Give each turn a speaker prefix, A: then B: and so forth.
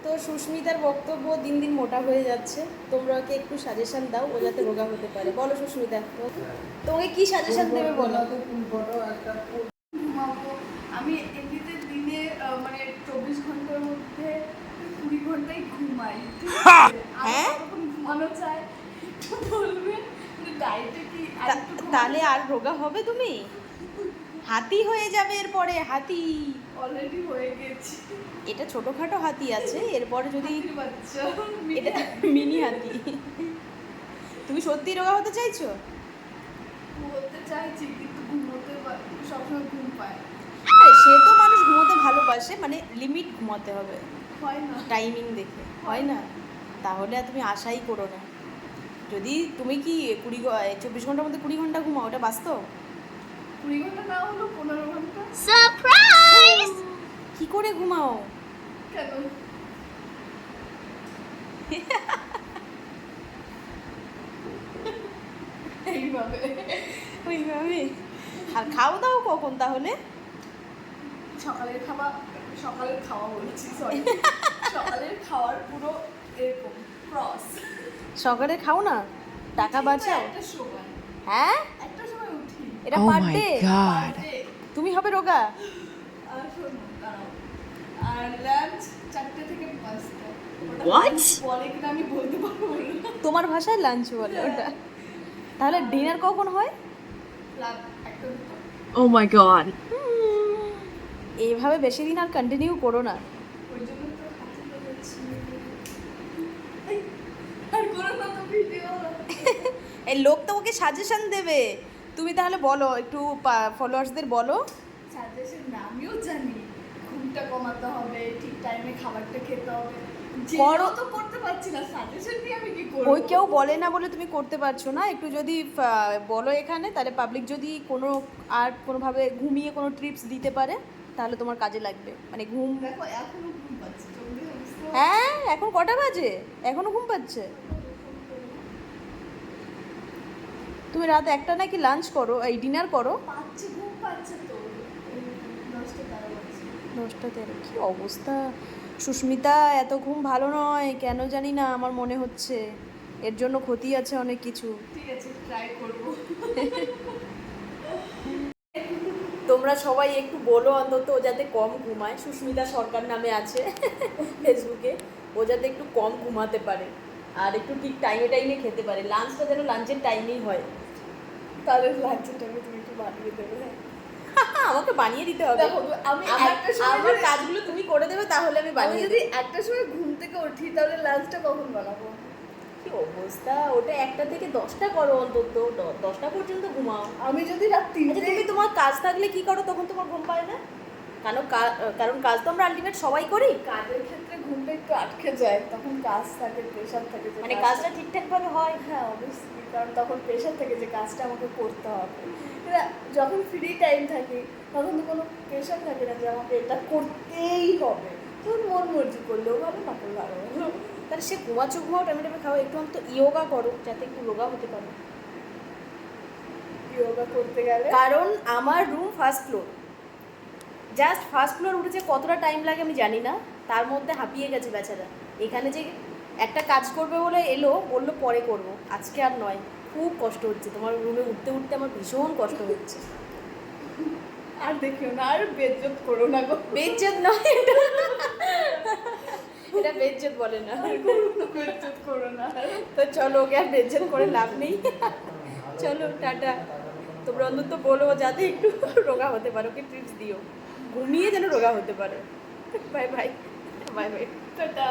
A: তো সুস্মিতার বক্তব্য দিন দিন মোটা হয়ে যাচ্ছে, তোমরা ওকে একটু সাজেশন দাও ও যাতে রোগা হতে পারে। বলো সুস্মিতা, তোমাকে কি সাজেশন দেবে বলো।
B: ঘুমাবো আমি এমনিতে দিনে মানে 24 ঘন্টার মধ্যে 20 ঘন্টাই ঘুমাই, ঠিক আছে?
A: হ্যাঁ?
B: কতক্ষণ ঘুমানো চাই একটু বলবে, ডায়েটে কি আরেকটু
A: তাহলে আর রোগা হবে তুমি? হাতি হয়ে যাবে এরপরে, হাতি।
B: অলরেডি হয়ে গেছি।
A: এটা ছোটখাটো হাতি আছে, এরপরে যদি
B: হাতির বাচ্চা,
A: এটা মিনি হাতি। তুমি সত্যি রোগা হতে চাইছো?
B: বলতে চাইছি কিন্তু ঘুমোতে সবসময় ঘুম পায়,
A: আরে সে তো মানুষ ঘুমোতে ভালোবাসে, মানে লিমিট ঘুমাতে হবে,
B: হয় না।
A: টাইমিং দেখে, হয় না? তাহলে আর তুমি আশাই করো না। যদি তুমি কি 24 ঘন্টার মধ্যে 20 ঘন্টা ঘুমাও, ওটা বাস্তব?
B: 20 ঘন্টা না হলেও 15 ঘন্টা।
C: সারপ্রাইজ!
A: কি করে ঘুমাও?
B: কেন? এইভাবে
A: ওইভাবে? আর খাও দাও কখন তাহলে?
B: সকালের খাওয়া বলছি, সরি, সকালের খাওয়ার পুরো এরকম ক্রস।
A: সকালে খাও না, টাকা বাঁচাও।
B: একটা সময়,
A: হ্যাঁ,
B: একটা সময় উঠি।
A: এটা
C: Oh
A: per
C: my
A: day.
C: God.
A: তুমি হবে রোগা?
B: আর শোনো, দাঁড়াও, আর লাঞ্চ 4টে থেকে 5টা।
C: What?
B: বলে কিনা আমি বলতে পারবো না।
A: তোমার ভাষায় লাঞ্চ বলে ওটা। তাহলে ডিনার কখন হয়?
B: রাত 1টা 2টা।
C: Oh my god.
A: এইভাবে বেশি দিন আর কন্টিনিউ করো না।
B: ওই জন্য তো হাতে ধরেছি। আর করো না তো ভিডিও।
A: এই লোক তো ওকে সাজেশন দেবে, তুমি তাহলে বলো একটু, ফলোয়ার্সদের বলো।
B: সাজেশন না, আমিও জানি ঘুমটা কমাতে হবে, ঠিক টাইমে খাবারটা খেতে হবে,
A: করো।
B: তো করতে পারছি না, সাজেশন দিয়ে আমি কি করব?
A: ওই কেউ বলে না বলে তুমি করতে পারছো না, একটু যদি বলো এখানে, তাহলে পাবলিক যদি কোনো আর কোনোভাবে ঘুমিয়ে কোনো টিপস দিতে পারে তাহলে তোমার কাজে লাগবে, মানে ঘুম।
B: দেখো এখনো ঘুম পাচ্ছি, চোখে অবস্থা।
A: হ্যাঁ, এখন কটা বাজে? এখনো ঘুম পাচ্ছে? তুমি রাত 1টা নাকি লাঞ্চ করো, এই ডিনার করো?
B: পাচ্ছে, ঘুম পাচ্ছে তো। 10টা 11 বাজছে।
A: 10টা 13, কী অবস্থা! সুস্মিতা, এত ঘুম ভালো নয়, কেন জানি না, আমার মনে হচ্ছে এর জন্য ক্ষতি আছে অনেক কিছু।
B: ঠিক আছে, ট্রাই করব।
A: তোমরা সবাই একটু বলো অন্তত ও যাতে কম ঘুমায়, সুস্মিতা সরকার নামে আছে ফেসবুকে, ও যাতে একটু কম ঘুমাতে পারে আর একটু ঠিক টাইমে টাইমে খেতে পারে, লাঞ্চটা যেন লাঞ্চের টাইমেই হয়।
B: তাহলে লাঞ্চের টাইমে তুমি একটু বানিয়ে দেবে, হ্যাঁ?
A: আমাকে বানিয়ে দিতে হবে?
B: দেখো, আমি একটা সময়
A: আমার কাজগুলো তুমি করে দেবে, তাহলে আমি
B: আমি
A: বানিয়ে
B: যদি
A: দেবো।
B: 1টার সময় ঘুম থেকে উঠি তাহলে লাঞ্চটা কখন বানাবো?
A: কি অবস্থা! ওটা 1টা থেকে 10টা করো, অন্তত 10টা পর্যন্ত ঘুমাও।
B: আমি যদি রাত
A: আচ্ছা,
B: 3টে,
A: তুমি তোমার কাজ থাকলে কি করো তখন, তোমার ঘুম পায় না? কারণ কাজ তো আমরা আলটিমেট সবাই করি।
B: কাজের ক্ষেত্রে ঘুমটা একটু আটকে যায়, তখন কাজ থাকে, প্রেশার থাকে, যে
A: মানে কাজটা ঠিকঠাক ভাবে হয়?
B: হ্যাঁ অবশ্যই, কারণ তখন প্রেশার থাকে যে কাজটা আমাকে করতে হবে। এবার যখন ফ্রি টাইম থাকে তখন তো কোনো প্রেশার থাকে না যে আমাকে এটা করতেই হবে, তখন মন মর্জি করলেও ভালো, না করলে ভালো।
A: তাহলে সে ঘুমাও, টাইমে টাইমে খাও, একটু অন্তত ইয়োগা করো যাতে একটু রোগা হতে পারো।
B: যোগা করতে গেলে
A: কারণ আমার room first floor, just first floor উঠেছে, কতটা টাইম লাগে আমি জানি না, তার মধ্যে হাঁপিয়ে গেছে বেচারা। এখানে যে একটা কাজ করবে বলে বললো পরে করবো, আজকে আর নয়। খুব কষ্ট হচ্ছে, তোমার রুমে উঠতে উঠতে আমার ভীষণ কষ্ট হচ্ছে।
B: আর দেখিও না, আর বেজ্জত করো না গো।
A: বেজ্জত নয় এটা, এটা বেজ্জত বলে না।
B: বেজ্জত করো না।
A: তো চলো, ওকে আর বেজ্জত করে লাভ নেই। চলো টাটা। তোমরা অন্তত বলো যাতে একটু রোগা হতে পারো, ওকে টিপস দিও, ঘুমিয়ে যেন রোগা হতে পারে। Bye bye, bye bye.
B: Tata.